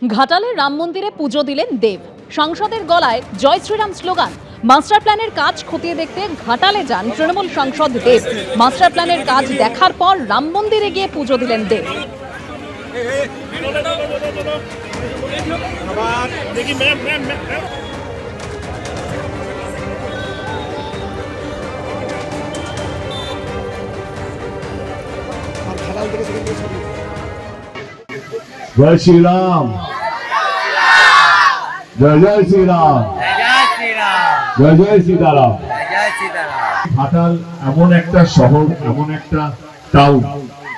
ঘাটালে রাম মন্দিরে পুজো দিলেন দেব। সাংসদের গলায় জয় শ্রীরাম স্লোগান। মাস্টার প্ল্যানের কাজ খতিয়ে দেখতে ঘাটালে যান তৃণমূল সাংসদ দেব। মাস্টার প্ল্যানের কাজ দেখার পর রাম মন্দিরে গিয়ে পুজো দিলেন দেব। जय श्री राम, जय जय श्री राम, जय जय सीताराम। ঘাটাল এমন একটা শহর, এমন একটা টাউন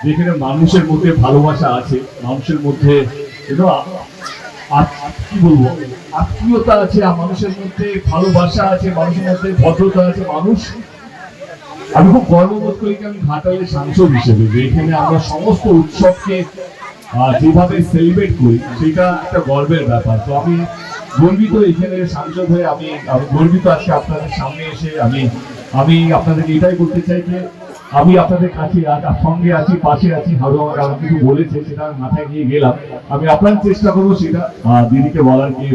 যেখানে মানুষের মধ্যে ভালোবাসা আছে, মানুষের মধ্যে কি বলবো আত্মীয়তা আছে, মানুষের মধ্যে ভালোবাসা আছে, মানুষের মধ্যে ভদ্রতা আছে। মানুষ আমি খুব গর্ববোধ করি আমি ঘাটালের সাংসদ হিসেবে যে এখানে আমরা সমস্ত উৎসবকে যেভাবে সেলিব্রেট করি সেটা একটা গর্বের ব্যাপার। তো আমি গর্বিত এখানে সাংসদ হয়ে, আমি গর্বিত আজকে আপনাদের সামনে এসে। আমি আপনাদেরকে এটাই বলতে চাই যে আমি আপনাদের কাছে সঙ্গে আছি, পাশে আছি। হারু আমার কিছু বলেছে সেটা আমি মাথায় নিয়ে গেলাম। আমি আপনার চেষ্টা করবো সেটা দিদিকে বলার কি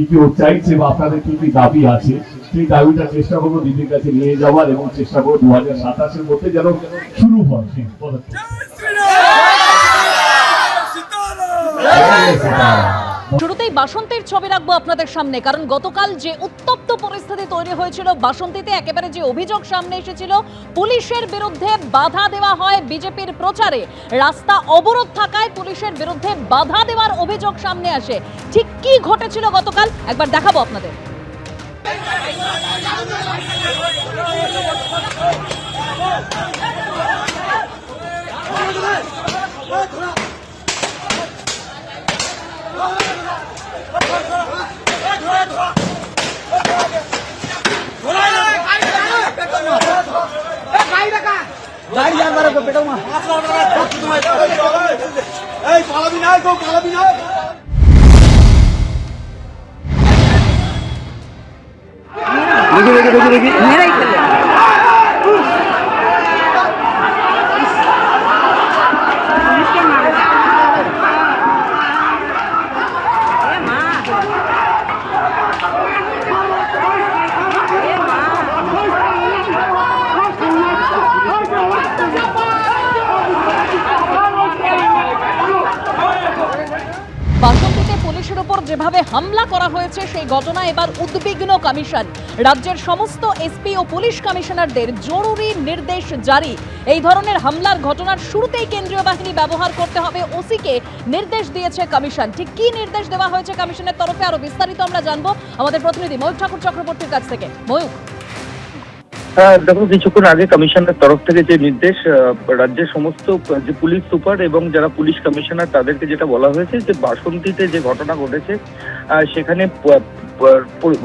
কি ও চাইছে বা আপনাদের কি কি দাবি আছে সেই দাবিটা চেষ্টা করবো দিদির কাছে নিয়ে যাওয়ার, এবং চেষ্টা করবো 2027-এর মধ্যে যেন শুরু হয় সেই পদক্ষেপ। শুরুতেই বাসন্তীর ছবি রাখবো আপনাদের সামনে, কারণ গতকাল যে উত্তপ্ত পরিস্থিতি তৈরি হয়েছিল বাসন্তীতে, একেবারে যে অভিযোগ সামনে এসেছিল পুলিশের বিরুদ্ধে বাধা দেওয়া হয় বিজেপির প্রচারে, রাস্তা অবরোধ থাকায় পুলিশের বিরুদ্ধে বাধা দেওয়ার অভিযোগ সামনে আসে। ঠিক কি ঘটেছিল গতকাল একবার দেখাবো আপনাদের। বাসন্তীতে পুলিশের উপর যেভাবে হামলা করা হয়েছে সেই ঘটনা এবার উদ্বিগ্ন কমিশন। রাজ্যের সমস্ত এসপি ও পুলিশ কমিশনারদের জরুরি নির্দেশ জারি। এই ধরনের হামলার ঘটনার শুরুতেই কেন্দ্রীয় বাহিনী ব্যবহার করতে হবে ওসিকে নির্দেশ দিয়েছে কমিশন। ঠিক কি নির্দেশ দেওয়া হয়েছে কমিশনের তরফে আরো বিস্তারিত আমরা জানবো আমাদের প্রতিনিধি ময়ূক ঠাকুর চক্রবর্তীর কাছ থেকে। ময়ূক, দেখো, কিছুক্ষণ আগে কমিশনের তরফ থেকে যে নির্দেশ, রাজ্যের সমস্ত যে পুলিশ সুপার এবং যারা পুলিশ কমিশনার তাদেরকে যেটা বলা হয়েছে যে বাসন্তীতে যে ঘটনা ঘটেছে সেখানে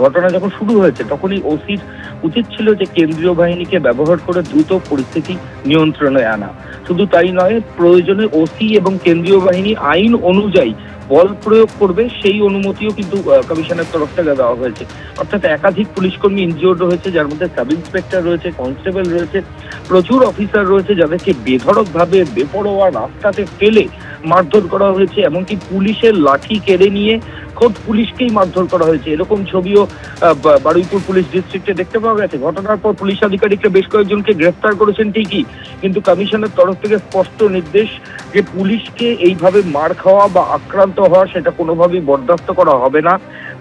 ঘটনা যখন শুরু হয়েছে তখনই ওসির উচিত ছিল যে কেন্দ্রীয় বাহিনীকে ব্যবহার করে দ্রুত পরিস্থিতি নিয়ন্ত্রণে আনা। শুধু তাই নয়, প্রয়োজনে ওসি এবং কেন্দ্রীয় বাহিনী আইন অনুযায়ী বল প্রয়োগ করবে সেই অনুমতিও কিন্তু কমিশনের তরফ থেকে দেওয়া হয়েছে। অর্থাৎ একাধিক পুলিশকর্মী ইনজিওর্ড রয়েছে, যার মধ্যে সাব ইন্সপেক্টর রয়েছে, কনস্টেবল রয়েছে, প্রচুর অফিসার রয়েছে যাদেরকে বেধড়কভাবে বেপরোয়া রাস্তাতে ফেলে মারধর করা হয়েছে, এমনকি পুলিশের লাঠি কেড়ে নিয়ে খোদ পুলিশকেই মারধর করা হয়েছে। এরকম ছবিও বারুইপুর পুলিশ ডিস্ট্রিক্টে দেখতে পাওয়া গেছে। ঘটনার পর পুলিশ আধিকারিকরা বেশ কয়েকজনকে গ্রেফতার করেছেন ঠিকই, কিন্তু কমিশনের তরফ থেকে স্পষ্ট নির্দেশ যে পুলিশকে এইভাবে মার খাওয়া বা আক্রান্ত হওয়া সেটা কোনোভাবেই বরদাস্ত করা হবে না।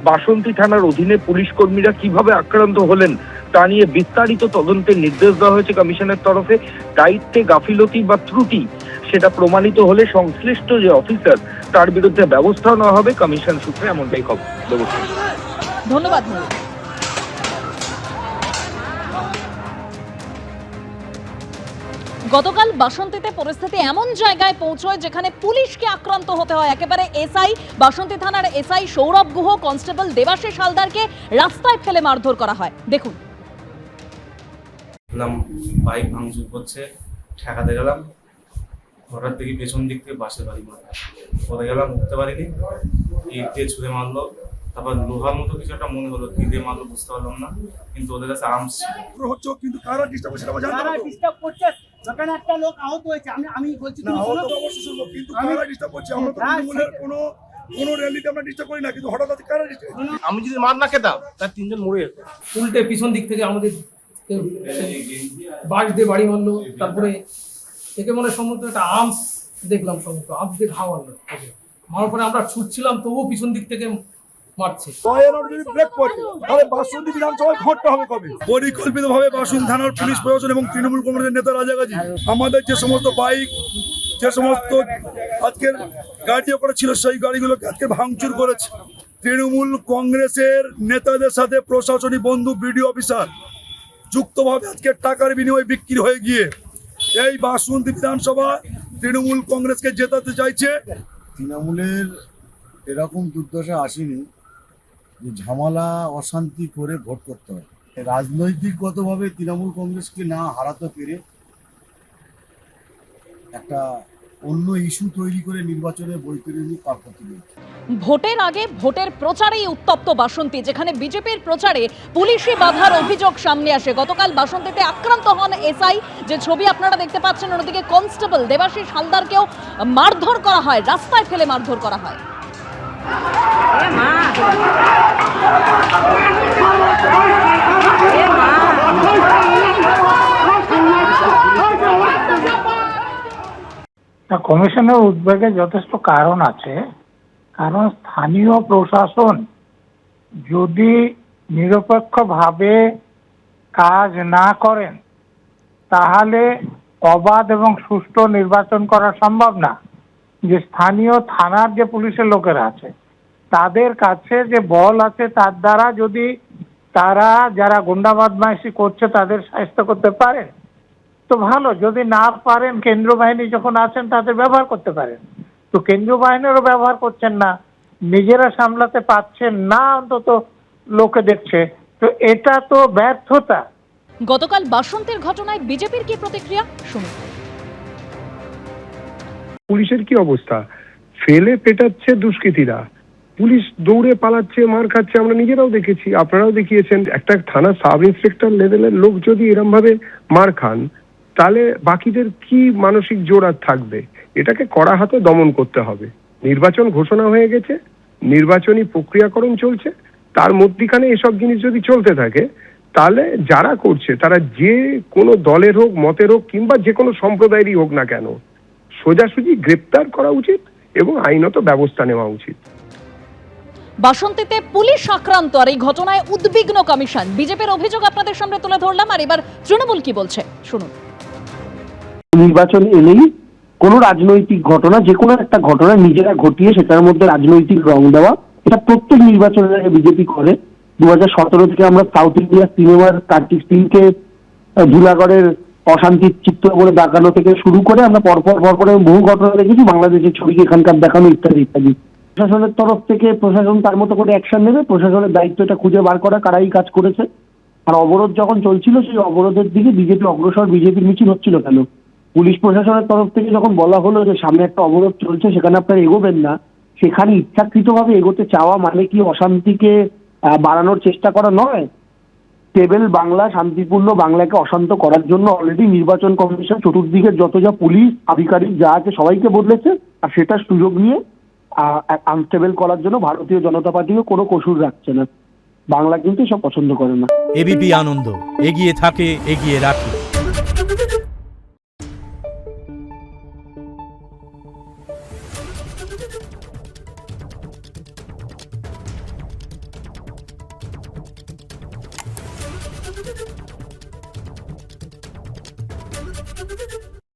বাসন্তী থানার অধীনে পুলিশ কর্মীরা কিভাবে আক্রান্ত হলেন তা নিয়ে বিস্তারিত তদন্তের নির্দেশ দেওয়া হয়েছে কমিশনের তরফে। দায়িত্বে গাফিলতি বা ত্রুটি সেটা প্রমাণিত হলে সংশ্লিষ্ট যে অফিসার তার বিরুদ্ধে ব্যবস্থা নেওয়া হবে। কমিশন সূত্রে এমনটাই খবর। ধন্যবাদ। গতকাল বাসন্তীতে পরিস্থিতি এমন জায়গায় পৌঁছয় যেখানে পুলিশকে আক্রান্ত হতে হয়। একেবারে এসআই, বাসন্তী থানার এসআই সৌরভ গুহ, কনস্টেবল দেবাশিস হালদারকে রাস্তায় ফেলে মারধর করা হয়। দেখুন, বাইক ভাঙচুর করছে, ঠেকাতে গেলাম, হঠাৎ দেখি পেছন দিক থেকে বাসের বাড়ি মারলো, পরে গেলাম, উঠতে পারিনি, ইট দিয়ে ছুঁড়ে মারলো, তারপর লোহার মতো কিছু একটা মনে হলো, কি দিয়ে মারলো বুঝতে পারলাম না, কিন্তু ওদের কাছে আর্মস ছিল। হচ্ছে কিন্তু কারা ডিস্টার্ব করছে সেটা জানতে হবে। ডিস্টার্ব করছে যখন একটা লোক আহত হয়েছে, আমি বলছি তুমি শোনো, অবশ্যই শুনবো, কিন্তু কারা ডিস্টার্ব করছে আমরা তো তৃণমূলের কোনো কোনো র্যালিতে আমরা ডিস্টার্ব করি না, কিন্তু হঠাৎ আজকে কারা ডিস্টার্ব? আমি যদি মার না খেতাম তার তিনজন মরে যেত। উল্টে পিছন দিক থেকে আমাদের বাস দিয়ে বাড়ি মারলো। তারপরে থেকে মনে সম্ভবত একটা আর্মস দেখলাম, সম্ভবত আর্মস দিয়ে ঘা মারলো। মারার পরে আমরা ছুটছিলাম, তবুও পিছন দিক থেকে মারছে। যদি ব্রেক পড়ে তাহলে বাসন্তী বিধানসভায় ভোটটা হবে কবে? পরিকল্পিতভাবে বাসন থানার পুলিশ প্রশাসন এবং তৃণমূল কংগ্রেসের নেতা রাজাগাজী আমাদের যে সমস্ত বাইক, যে সমস্ত আজকের গাড়ি করে ছিল সেই গাড়িগুলোকে আজকে ভাঙচুর করেছে। তৃণমূল কংগ্রেসের নেতাদের সাথে প্রশাসনিক বন্ধু বিডিও অফিসার যুক্তভাবে আজকে টাকার বিনিময়ে বিক্রি হয়ে গিয়ে এই বাসন্তী বিধানসভা তৃণমূল কংগ্রেসকে জেতাতে চাইছে। তৃণমূলের এরকম দুর্দশা আসেনি যে ঝামেলা অশান্তি করে ভোট করতে হয়। রাজনৈতিকগতভাবে তৃণমূল কংগ্রেসকে না হারাতে পেরে একটা অন্য ইস্যু তৈরি করে নির্বাচনে বৈতরণী পার করতে পেরেছে। ভোটের আগে ভোটের প্রচারেই উত্তপ্ত বাসন্তী, যেখানে বিজেপির প্রচারে পুলিশি বাধার অভিযোগ সামনে আসে। গতকাল বাসন্তীতে আক্রান্ত হন এসআই, যে ছবি আপনারা দেখতে পাচ্ছেন। অন্যদিকে কনস্টেবল দেবাশিস হালদারকেও মারধর করা হয়, রাস্তায় ফেলে মারধর করা হয়। কমিশনের উদ্বেগের যথেষ্ট কারণ আছে। কারণ স্থানীয় প্রশাসন যদি নিরপেক্ষভাবে কাজ না করেন তাহলে অবাধ এবং সুষ্ঠু নির্বাচন করা সম্ভব না। যে স্থানীয় থানার যে পুলিশের লোকেরা আছে তাদের কাছে যে বল আছে, তার দ্বারা যদি তারা যারা গুন্ডা বদমাইশি করছে তাদের শাস্তি করতে পারে তো ভালো, যদি না পারেন কেন্দ্রীয় বাহিনী যখন আছেন তাদের ব্যবহার করতে পারেন। তো কেন্দ্রীয় বাহিনীরও ব্যবহার করছেন না, নিজেরা সামলাতে পারছেন না, অন্তত লোকে দেখছে, তো এটা তো ব্যর্থতা। গতকাল বাসন্তীর ঘটনায় বিজেপির কি প্রতিক্রিয়া শুনুন। পুলিশের কি অবস্থা, ফেলে পেটাচ্ছে দুষ্কৃতীরা, পুলিশ দৌড়ে পালাচ্ছে, মার খাচ্ছে, আমরা নিজেরাও দেখেছি, আপনারাও দেখিয়েছেন। একটা থানা সাব ইন্সপেক্টর লেভেলের লোক যদি এরম ভাবে মার খান তাহলে বাকিদের কি মানসিক জোর আর থাকবে? এটাকে কড়া হাতে দমন করতে হবে। নির্বাচন ঘোষণা হয়ে গেছে, নির্বাচনী প্রক্রিয়াকরণ চলছে, তার মধ্যখানে এসব জিনিস যদি চলতে থাকে তাহলে যারা করছে তারা যে কোনো দলের হোক, মতের হোক, কিংবা যে কোনো সম্প্রদায়েরই হোক না কেন, সোজাসুজি গ্রেপ্তার করা উচিত এবং আইনত ব্যবস্থা নেওয়া উচিত। বাসন্তীতে পুলিশ আক্রান্ত আর এই ঘটনায় উদ্বিগ্ন কমিশন। বিজেপির অভিযোগ আপনাদের সামনে তুলে ধরলাম, আর এবার তৃণমূল কি বলছে শুনুন। নির্বাচন এলেই কোন রাজনৈতিক ঘটনা, যে কোনো একটা ঘটনা নিজেরা ঘটিয়ে সেটার মধ্যে রাজনৈতিক রং দেওয়া, এটা প্রত্যেক নির্বাচনের আগে বিজেপি করে। 2017 থেকে আমরা সাউথ ইন্ডিয়া সিনেমার কার্তিক সিংকে জুনাগড়ের অশান্তির চিত্র বলে দেখানো থেকে শুরু করে আমরা পরপর বহু ঘটনা দেখেছি, বাংলাদেশের ছবিকে এখানকার দেখানো ইত্যাদি ইত্যাদি। প্রশাসনের তরফ থেকে প্রশাসন তার মতো করে অ্যাকশন নেবে, প্রশাসনের দায়িত্ব এটা খুঁজে বার করা কারাই কাজ করেছে। আর অবরোধ যখন চলছিল সেই অবরোধের দিকে বিজেপি অগ্রসর, বিজেপির মিছিল হচ্ছিল কেন? পুলিশ প্রশাসনের তরফ থেকে যখন বলা হলো যে সামনে একটা অবরোধ চলছে সেখানে আপনারা এগোবেন না, সেখানে ইচ্ছাকৃতভাবে এগোতে চাওয়া মানে কি অশান্তিকে বাড়ানোর চেষ্টা করা নয়? স্টেবল বাংলা, শান্তিপূর্ণ বাংলাকে অশান্ত করার জন্য অলরেডি নির্বাচন কমিশন চতুর্দিকের যত যা পুলিশ আধিকারিক যা আছে সবাইকে বদলেছে, আর সেটার সুযোগ নিয়ে আনস্টেবল করার জন্য ভারতীয় জনতা পার্টিও কোনো কসুর রাখছে না। বাংলা কিন্তু সব পছন্দ করে না। এবিপি আনন্দ, এগিয়ে থাকে, এগিয়ে রাখে।